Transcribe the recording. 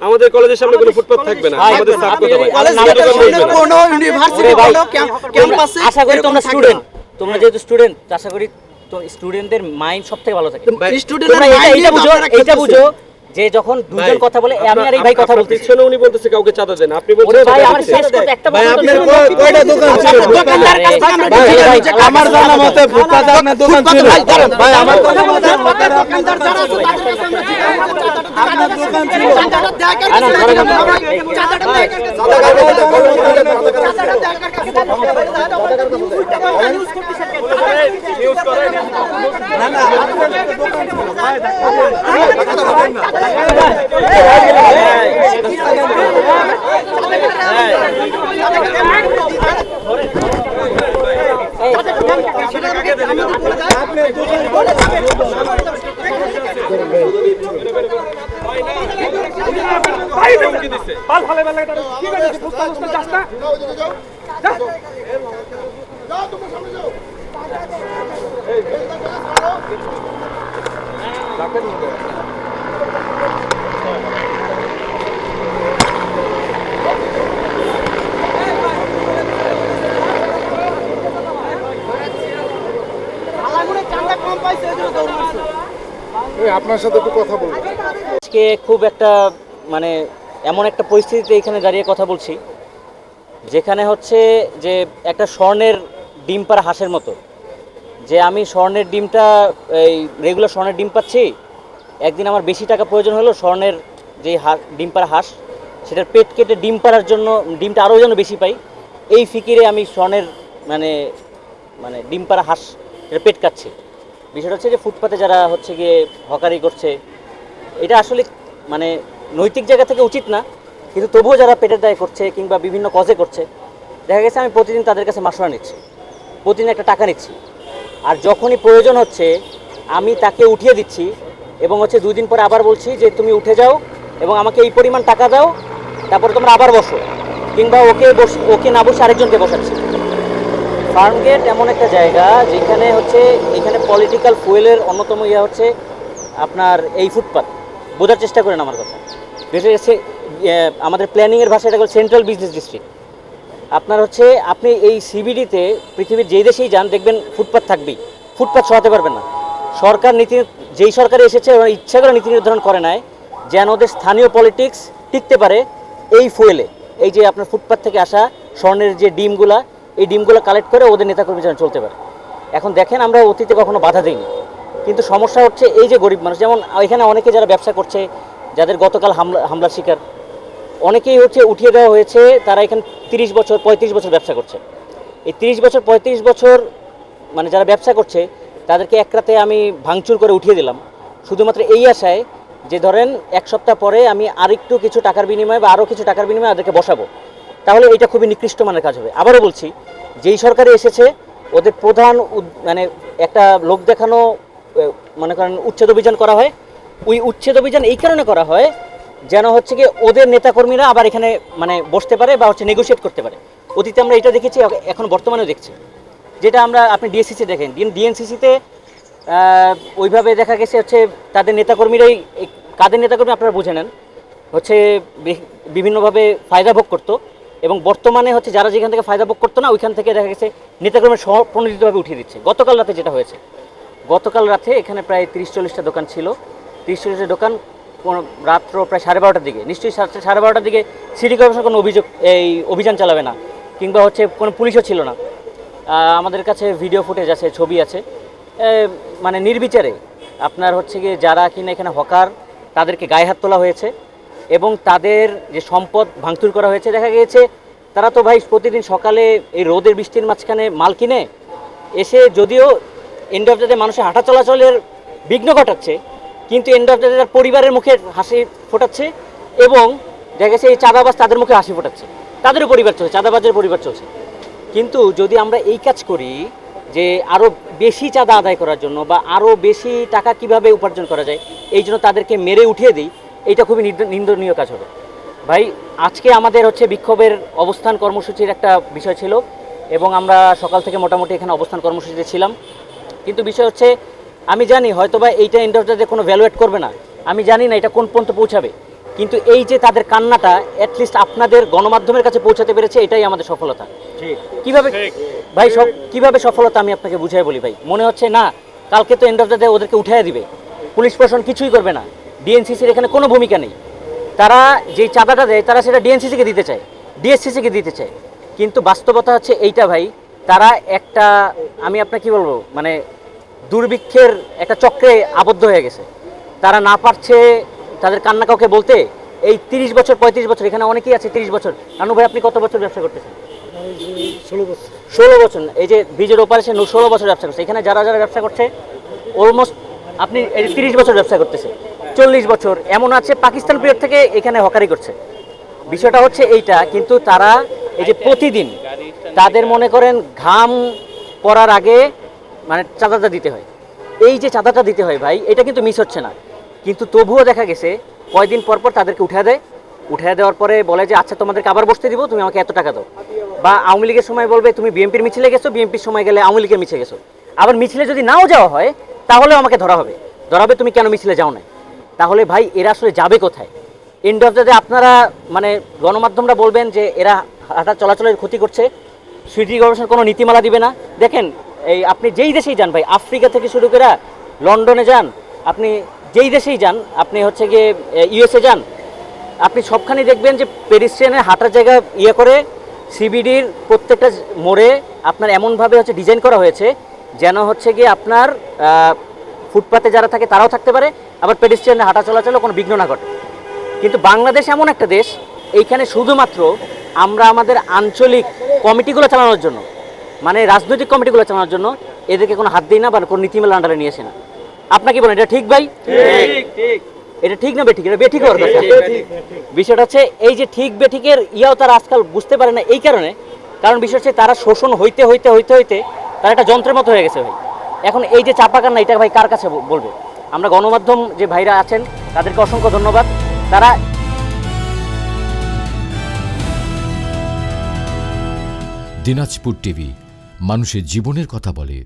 আমাদের কলেজের সামনে কোনো ফুটপাত থাকবে না। আমাদের সাফ কথা ভাই। কোনো ইউনিভার্সিটি কোনো ক্যাম্পাসে আশা করি তোমরা স্টুডেন্ট, তোমরা যেহেতু স্টুডেন্ট, আশা করি তো স্টুডেন্টদের মাইন্ড সবথেকে ভালো থাকে। তোমরা এটা বুঝো যে যখন দুজন কথা বলে আমি আর এই ভাই কথা বলতেছি, পিছনে উনি বলতেছে কাউকে চাঁদা দেন, আপনি বলছেন ওরে ভাই চাঁদা আমার দিতে। শেষ করতে একটা ভাই বছর আপনার কয়টা দোকান ছিল? আমার জানা মতে ফুটপাত আপনার দোকান ছিল। ভাই আমার কথা আপনার দোকান ছিল। আপনার সাথে একটু কথা বলবো। আজকে খুব একটা মানে এমন একটা পরিস্থিতিতে এখানে দাঁড়িয়ে কথা বলছি যেখানে হচ্ছে যে একটা স্বর্ণের ডিম পাড়া হাঁসের মতো, যে আমি স্বর্ণের ডিমটা এই রেগুলার স্বর্ণের ডিম পাচ্ছি, একদিন আমার বেশি টাকা প্রয়োজন হলো স্বর্ণের যে ডিম পাড়া হাঁস সেটার পেট কেটে ডিম পাড়ার জন্য ডিমটা আরও যেন বেশি পাই, এই ফিকিরে আমি স্বর্ণের মানে মানে ডিম পাড়া হাঁস এটা পেট কাটছি। বিষয়টা হচ্ছে যে ফুটপাতে যারা হচ্ছে গিয়ে হকারি করছে, এটা আসলে মানে নৈতিক জায়গা থেকে উচিত না, কিন্তু তবুও যারা পেটের দায় করছে কিংবা বিভিন্ন কজে করছে, দেখা গেছে আমি প্রতিদিন তাদের কাছে মাসুরা নিচ্ছি, প্রতিদিন একটা টাকা নিচ্ছি, আর যখনই প্রয়োজন হচ্ছে আমি তাকে উঠিয়ে দিচ্ছি এবং হচ্ছে 2 দিন পরে আবার বলছি যে তুমি উঠে যাও এবং আমাকে এই পরিমাণ টাকা দাও, তারপরে তোমরা আবার বসো, কিংবা ওকে না বসে আরেকজনকে বসাচ্ছি। ফার্মগেট এমন একটা জায়গা যেখানে হচ্ছে এখানে পলিটিক্যাল ফুয়েলের অন্যতম ইয়ে হচ্ছে আপনার এই ফুটপাত। বোঝার চেষ্টা করেন আমার কথা, যেটা হচ্ছে আমাদের প্ল্যানিংয়ের ভাষায় এটা বলে সেন্ট্রাল বিজনেস ডিস্ট্রিক্ট। আপনার হচ্ছে আপনি এই সিবিডিতে পৃথিবীর যেই দেশেই যান দেখবেন ফুটপাত থাকবেই, ফুটপাত সরাতে পারবেন না। সরকার যেই সরকারে এসেছে ওরা ইচ্ছা করে নীতি নির্ধারণ করে নেয় যেন ওদের স্থানীয় পলিটিক্স টিকতে পারে এই ফুয়েলে, এই যে আপনার ফুটপাত থেকে আসা স্বর্ণের যে ডিমগুলা, এই ডিমগুলো কালেক্ট করে ওদের নেতাকর্মী যেন চলতে পারে। এখন দেখেন আমরা অতীতে কখনো বাধা দিইনি, কিন্তু সমস্যা হচ্ছে এই যে গরিব মানুষ, যেমন এখানে অনেকে যারা ব্যবসা করছে, যাদের গতকাল হামলার শিকার অনেকেই হচ্ছে উঠিয়ে দেওয়া হয়েছে, তারা এখানে 30 বছর 35 বছর ব্যবসা করছে। এই 30 বছর 35 বছর মানে যারা ব্যবসা করছে তাদেরকে এক রাতে আমি ভাঙচুর করে উঠিয়ে দিলাম, শুধুমাত্র এই আশায় যে ধরেন 1 সপ্তাহ পরে আমি আরেকটু কিছু টাকার বিনিময়ে বা আরও কিছু টাকার বিনিময়ে তাদেরকে বসাবো, তাহলে এটা খুবই নিকৃষ্ট মানের কাজ হবে। আবারও বলছি, যেই সরকারে এসেছে ওদের প্রধান মানে একটা লোক দেখানো মনে করেন উচ্ছেদ অভিযান করা হয়। ওই উচ্ছেদ অভিযান এই কারণে করা হয় যেন হচ্ছে কি ওদের নেতাকর্মীরা আবার এখানে মানে বসতে পারে বা হচ্ছে নেগোশিয়েট করতে পারে। অতীতে আমরা এটা দেখেছি, এখন বর্তমানেও দেখছি, যেটা আমরা আপনি ডিএসসিসি দেখেন, ডিএনসিসিতে ওইভাবে দেখা গেছে হচ্ছে তাদের নেতাকর্মীরাই, কাদের নেতাকর্মী আপনারা বুঝে নেন, হচ্ছে বিভিন্নভাবে ফায়দা ভোগ করতো, এবং বর্তমানে হচ্ছে যারা যেখান থেকে ফায়দা ভোগ করতো না ওইখান থেকে দেখা গেছে নেতাকর্মী প্রণোদিতভাবে উঠিয়ে দিচ্ছে। গতকাল রাতে যেটা হয়েছে, গতকাল রাতে এখানে প্রায় 30-40টা দোকান ছিল, 30-40টা দোকান রাত্র প্রায় 12:30টার দিকে, নিশ্চয়ই 12:30টার দিকে সিটি কর্পোরেশন কোনো অভিযান চালাবে না, কিংবা হচ্ছে কোনো পুলিশও ছিল না। আমাদের কাছে ভিডিও ফুটেজ আছে, ছবি আছে, মানে নির্বিচারে আপনার হচ্ছে গিয়ে যারা কিনা এখানে হকার তাদেরকে গায়ে হাত তোলা হয়েছে এবং তাদের যে সম্পদ ভাঙচুর করা হয়েছে। দেখা গিয়েছে তারা তো ভাই প্রতিদিন সকালে এই রোদের বৃষ্টির মাঝখানে মাল কিনে এসে যদিও এন্ড অফ দ্য ডে মানুষের হাঁটা চলাচলের বিঘ্ন ঘটাচ্ছে, কিন্তু এন্ড অফ দ্য ডে তার পরিবারের মুখে হাসি ফোটাচ্ছে এবং দেখা গেছে এই চাঁদাবাজ তাদের মুখে হাসি ফোটাচ্ছে, তাদেরও পরিবার চলছে, চাঁদাবাজের পরিবার চলছে। কিন্তু যদি আমরা এই কাজ করি যে আরও বেশি চাঁদা আদায় করার জন্য বা আরও বেশি টাকা কিভাবে উপার্জন করা যায় এই জন্য তাদেরকে মেরে উঠিয়ে দিই, এটা খুবই নিন্দনীয় কাজ হবে। ভাই আজকে আমাদের হচ্ছে বিক্ষোভের অবস্থান কর্মসূচির একটা বিষয় ছিল এবং আমরা সকাল থেকে মোটামুটি এখানে অবস্থান কর্মসূচিতে ছিলাম, কিন্তু বিষয় হচ্ছে আমি জানি হয়তোবা এইটা এন্ড অফ দ্য ডে কোনো ভ্যালুয়েট করবে না, আমি জানি না এটা কোন পর্যন্ত পৌঁছাবে, কিন্তু এই যে তাদের কান্নাটা অ্যাটলিস্ট আপনাদের গণমাধ্যমের কাছে পৌঁছাতে পেরেছে, এটাই আমাদের সফলতা। কিভাবে ভাই কিভাবে সফলতা আমি আপনাকে বুঝাই বলি ভাই। মনে হচ্ছে না কালকে তো এন্ড অফ দ্য ডে ওদেরকে উঠাইয়া দিবে, পুলিশ প্রশাসন কিছুই করবে না, ডিএনসিসির এখানে কোনো ভূমিকা নেই। তারা যেই চাঁদাটা দেয় তারা সেটা ডিএনসিসিকে দিতে চায়, ডিএসসিসিকে দিতে চায়। কিন্তু বাস্তবতা হচ্ছে এইটা ভাই, তারা একটা, আমি আপনাকে কি বলবো, মানে দুর্ভিক্ষের একটা চক্রে আবদ্ধ হয়ে গেছে। তারা না পারছে তাদের কান্না কাউকে বলতে। এই 30 বছর 35 বছর এখানে অনেকেই আছে 30 বছর। নানু ভাই আপনি কত বছর ব্যবসা করতেছেন? 16 বছর। এই যে ব্রিজের ওপারে সে 16 বছর ব্যবসা করছে। এখানে যারা যারা ব্যবসা করছে অলমোস্ট আপনি এই 30 বছর ব্যবসা করতেছে, 40 বছর এমন আছে পাকিস্তান পিরিয়ড থেকে এখানে হকারি করছে। বিষয়টা হচ্ছে এইটা। কিন্তু তারা এই যে প্রতিদিন তাদের মনে করেন ঘাম পড়ার আগে মানে চাঁদাটা দিতে হয়, এই যে চাঁদাটা দিতে হয় ভাই, এটা কিন্তু মিস হচ্ছে না। কিন্তু তবুও দেখা গেছে কয়দিন পর পর তাদেরকে উঠে দেওয়ার পরে বলে যে আচ্ছা তোমাদেরকে আবার বসতে দিব, তুমি আমাকে এত টাকা দাও। বা আওয়ামী লীগের সময় বলবে তুমি বিএনপির মিছিলে গেছো, বিএনপির সময় গেলে আওয়ামী লীগের মিছিলে গেছো। আবার মিছিলে যদি নাও যাওয়া হয় তাহলে আমাকে ধরা হবে তুমি কেন মিছিলে যাও না। তাহলে ভাই এরা আসলে যাবে কোথায়? এন্ড অফ দ্য ডে আপনারা মানে গণমাধ্যমরা বলবেন যে এরা হাঁটা চলাচলের ক্ষতি করছে, সিটি কর্পোরেশন কোনো নীতিমালা দিবে না। দেখেন এই আপনি যেই দেশেই যান ভাই, আফ্রিকা থেকে শুরু করে লন্ডনে যান, আপনি যেই দেশেই যান, আপনি হচ্ছে গিয়ে ইউএসএ যান, আপনি সবখানে দেখবেন যে পেডিস্ট্রিয়ানের হাঁটার জায়গা করে সিবিডির প্রত্যেকটা মোড়ে আপনার এমনভাবে হচ্ছে ডিজাইন করা হয়েছে যেন হচ্ছে গিয়ে আপনার ফুটপাতে যারা থাকে তারাও থাকতে পারে, আবার পেডিস্ট্রিয়ানের হাঁটা চলাচলে কোনো বিঘ্ন না ঘটে। কিন্তু বাংলাদেশ এমন একটা দেশ, এইখানে শুধুমাত্র আমরা আমাদের আঞ্চলিক কমিটিগুলো চালানোর জন্য, মানে রাজনৈতিক কমিটিগুলো চালানোর জন্য এদেরকে কোনো হাত দিই না বা কোনো নীতিমালা আন্ডারে নিয়ে আসে না। আপনার কি বলেন এটা ঠিক ভাই? এটা ঠিক না বেঠিক? এটা বেঠিক হওয়ার কথা। বিষয়টা হচ্ছে এই যে ঠিক বেঠিকের ইয়াও তারা আজকাল বুঝতে পারে না। এই কারণ বিষয় হচ্ছে তারা শোষণ হইতে হইতে হইতে হইতে তারা একটা যন্ত্রের মতো হয়ে গেছে ভাই। এখন এই যে চাপা কান্না, এটা ভাই কার কাছে বলবে? আমরা গণমাধ্যম যে ভাইরা আছেন তাদেরকে অসংখ্য ধন্যবাদ। তারা দিনাজপুর টিভি মানুষের জীবনের কথা বলে।